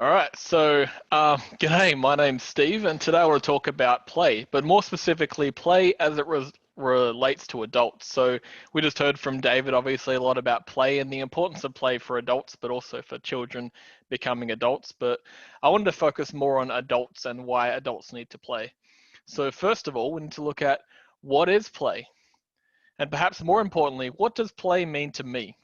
All right, g'day, my name's Steve, and today I want to talk about play, but more specifically, play as it relates to adults. So, we just heard from David, obviously, a lot about play and the importance of play for adults, but also for children becoming adults. But I wanted to focus more on adults and why adults need to play. So, first of all, we need to look at what is play, and perhaps more importantly, what does play mean to me?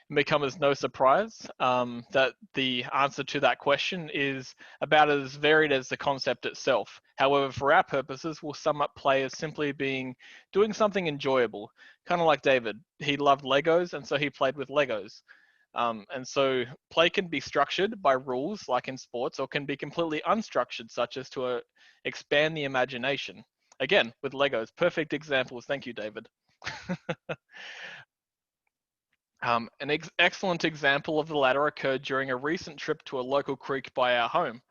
May come as no surprise that the answer to that question is about as varied as the concept itself. However, for our purposes, we'll sum up play as simply being doing something enjoyable, kind of like David. He loved Legos, and so he played with Legos. And so play can be structured by rules, like in sports, or can be completely unstructured, such as to expand the imagination. Again, with Legos, perfect examples. Thank you, David. An excellent example of the latter occurred during a recent trip to a local creek by our home.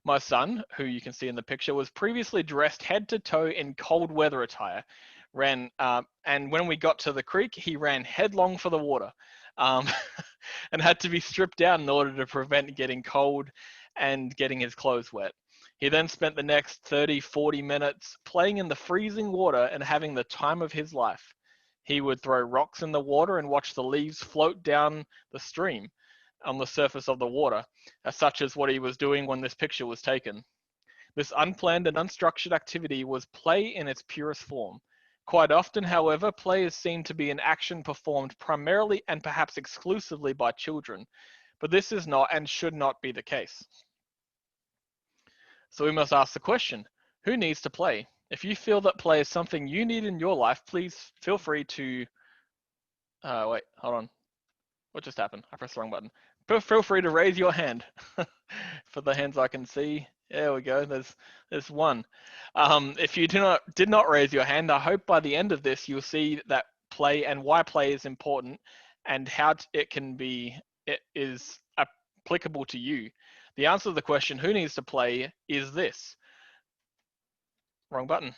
My son, who you can see in the picture, was previously dressed head to toe in cold weather attire. And when we got to the creek, he ran headlong for the water, um, and had to be stripped down in order to prevent getting cold and getting his clothes wet. He then spent the next 30, 40 minutes playing in the freezing water and having the time of his life. He would throw rocks in the water and watch the leaves float down the stream on the surface of the water, such as what he was doing when this picture was taken. This unplanned and unstructured activity was play in its purest form. Quite often, however, play is seen to be an action performed primarily and perhaps exclusively by children, but this is not and should not be the case. So we must ask the question, who needs to play? If you feel that play is something you need in your life, please feel free to, wait, hold on. What just happened? I pressed the wrong button. Feel free to raise your hand. For the hands I can see, there we go. There's one. If you did not raise your hand, I hope by the end of this you'll see that play and why play is important, and how it is applicable to you. The answer to the question, who needs to play, is this. Wrong button.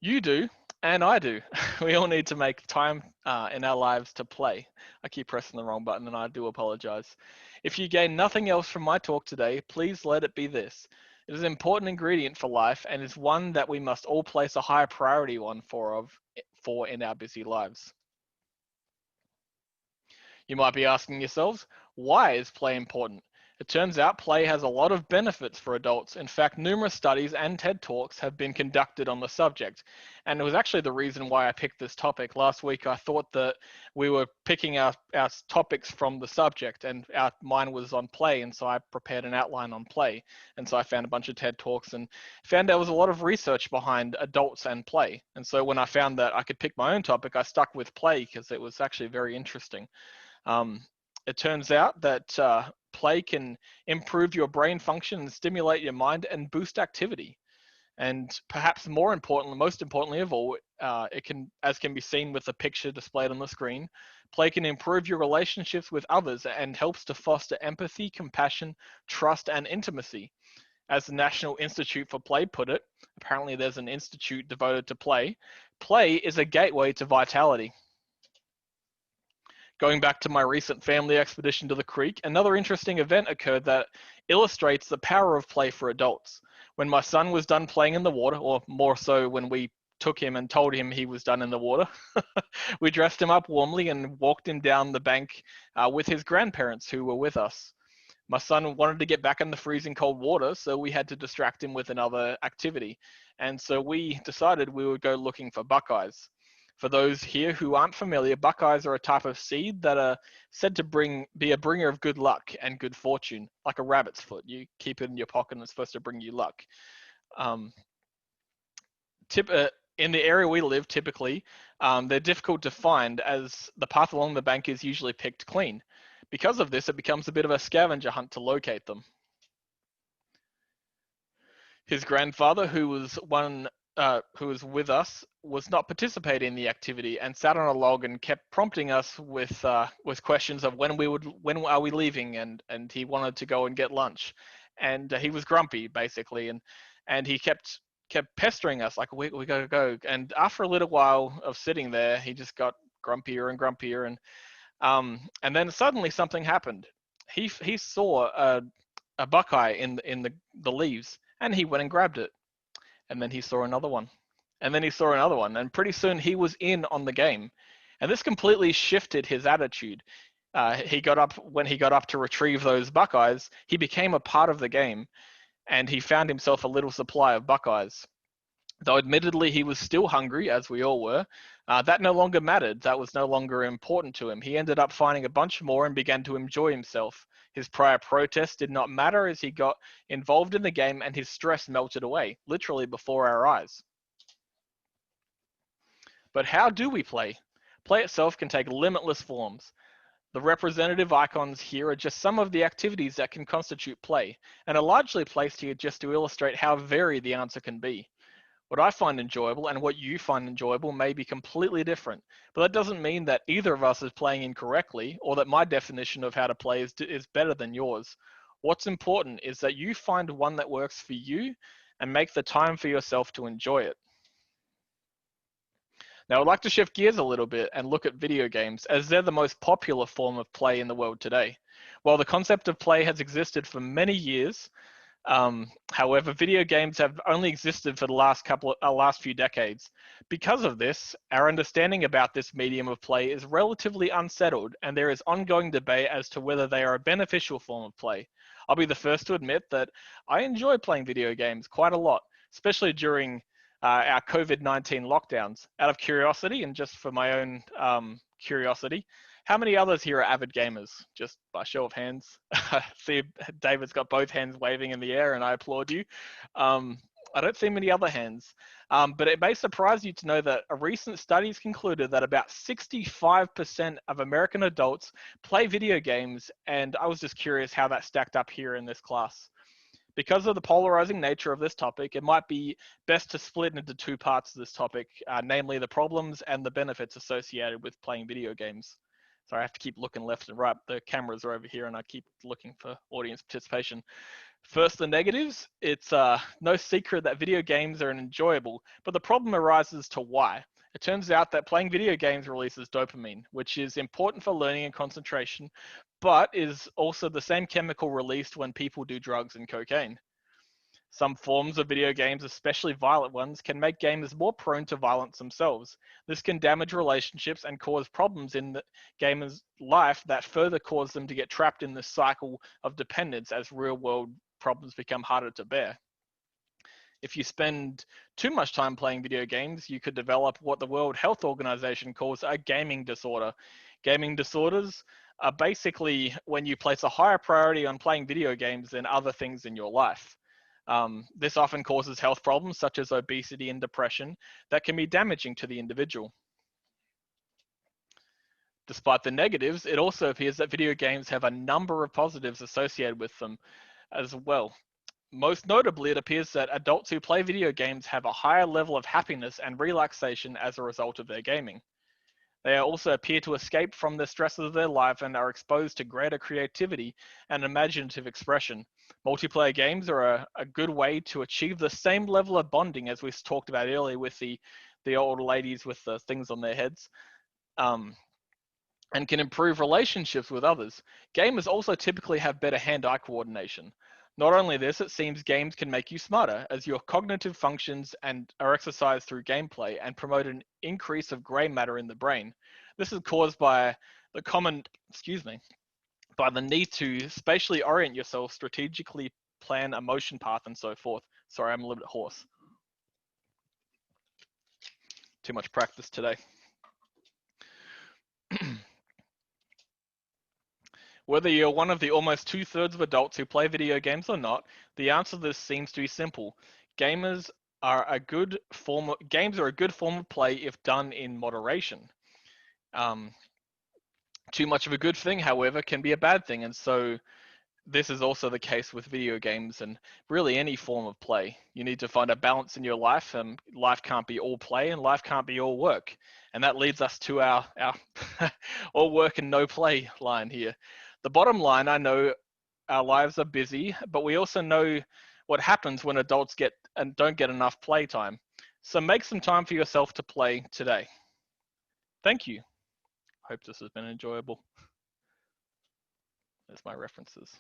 You do, and I do. We all need to make time in our lives to play. I keep pressing the wrong button, and I do apologize. If you gain nothing else from my talk today, please let it be this. It is an important ingredient for life and is one that we must all place a higher priority on for in our busy lives. You might be asking yourselves, why is play important? It turns out play has a lot of benefits for adults. In fact, numerous studies and TED Talks have been conducted on the subject. And it was actually the reason why I picked this topic. Last week, I thought that we were picking our topics from the subject, and mine was on play. And so I prepared an outline on play. And so I found a bunch of TED Talks and found there was a lot of research behind adults and play. And so when I found that I could pick my own topic, I stuck with play because it was actually very interesting. It turns out that play can improve your brain function and stimulate your mind and boost activity. And perhaps most importantly of all, as can be seen with the picture displayed on the screen, play can improve your relationships with others and helps to foster empathy, compassion, trust, and intimacy. As the National Institute for Play put it, apparently there's an institute devoted to play. Play is a gateway to vitality. Going back to my recent family expedition to the creek, another interesting event occurred that illustrates the power of play for adults. When my son was done playing in the water, or more so when we took him and told him he was done in the water, we dressed him up warmly and walked him down the bank with his grandparents who were with us. My son wanted to get back in the freezing cold water, so we had to distract him with another activity. And so we decided we would go looking for buckeyes. For those here who aren't familiar, buckeyes are a type of seed that are said to be a bringer of good luck and good fortune, like a rabbit's foot. You keep it in your pocket and it's supposed to bring you luck. In the area we live, typically, they're difficult to find as the path along the bank is usually picked clean. Because of this, it becomes a bit of a scavenger hunt to locate them. His grandfather, who was with us, was not participating in the activity and sat on a log and kept prompting us with questions of when are we leaving, and he wanted to go and get lunch, and he was grumpy basically, and he kept pestering us like we gotta go. And after a little while of sitting there, he just got grumpier and grumpier, and then suddenly something happened. He saw a buckeye in the leaves, and he went and grabbed it. And then he saw another one, and then he saw another one, and pretty soon he was in on the game. And this completely shifted his attitude. He got up when he got up to retrieve those buckeyes. He became a part of the game, and he found himself a little supply of buckeyes. Though admittedly he was still hungry, as we all were, that no longer mattered. That was no longer important to him. He ended up finding a bunch more and began to enjoy himself. His prior protest did not matter as he got involved in the game, and his stress melted away, literally before our eyes. But how do we play? Play itself can take limitless forms. The representative icons here are just some of the activities that can constitute play, and are largely placed here just to illustrate how varied the answer can be. What I find enjoyable and what you find enjoyable may be completely different, but that doesn't mean that either of us is playing incorrectly or that my definition of how to play is better than yours. What's important is that you find one that works for you and make the time for yourself to enjoy it. Now, I'd like to shift gears a little bit and look at video games, as they're the most popular form of play in the world today. While the concept of play has existed for many years, however, video games have only existed for the last few decades. Because of this, our understanding about this medium of play is relatively unsettled, and there is ongoing debate as to whether they are a beneficial form of play. I'll be the first to admit that I enjoy playing video games quite a lot, especially during our COVID-19 lockdowns. Out of curiosity, and just for my own curiosity, how many others here are avid gamers? Just by show of hands. See, David's got both hands waving in the air, and I applaud you. I don't see many other hands, but it may surprise you to know that a recent study has concluded that about 65% of American adults play video games, and I was just curious how that stacked up here in this class. Because of the polarizing nature of this topic, it might be best to split into two parts of this topic, namely the problems and the benefits associated with playing video games. Sorry, I have to keep looking left and right. The cameras are over here and I keep looking for audience participation. First, the negatives. It's no secret that video games are enjoyable, but the problem arises to why. It turns out that playing video games releases dopamine, which is important for learning and concentration, but is also the same chemical released when people do drugs and cocaine. Some forms of video games, especially violent ones, can make gamers more prone to violence themselves. This can damage relationships and cause problems in the gamer's life that further cause them to get trapped in this cycle of dependence as real-world problems become harder to bear. If you spend too much time playing video games, you could develop what the World Health Organization calls a gaming disorder. Gaming disorders are basically when you place a higher priority on playing video games than other things in your life. This often causes health problems such as obesity and depression that can be damaging to the individual. Despite the negatives, it also appears that video games have a number of positives associated with them as well. Most notably, it appears that adults who play video games have a higher level of happiness and relaxation as a result of their gaming. They also appear to escape from the stresses of their life and are exposed to greater creativity and imaginative expression. Multiplayer games are a good way to achieve the same level of bonding as we talked about earlier with the old ladies with the things on their heads. And can improve relationships with others. Gamers also typically have better hand-eye coordination. Not only this, it seems games can make you smarter as your cognitive functions are exercised through gameplay and promote an increase of gray matter in the brain. This is caused by the by the need to spatially orient yourself, strategically plan a motion path, and so forth. Sorry, I'm a little bit hoarse. Too much practice today. Whether you're one of the almost 2/3 of adults who play video games or not, the answer to this seems to be simple. Games are a good form of play if done in moderation. Too much of a good thing, however, can be a bad thing, and so this is also the case with video games and really any form of play. You need to find a balance in your life, and life can't be all play and life can't be all work. And that leads us to our all work and no play line here. The bottom line, I know our lives are busy, but we also know what happens when adults don't get enough playtime. So make some time for yourself to play today. Thank you. Hope this has been enjoyable. There's my references.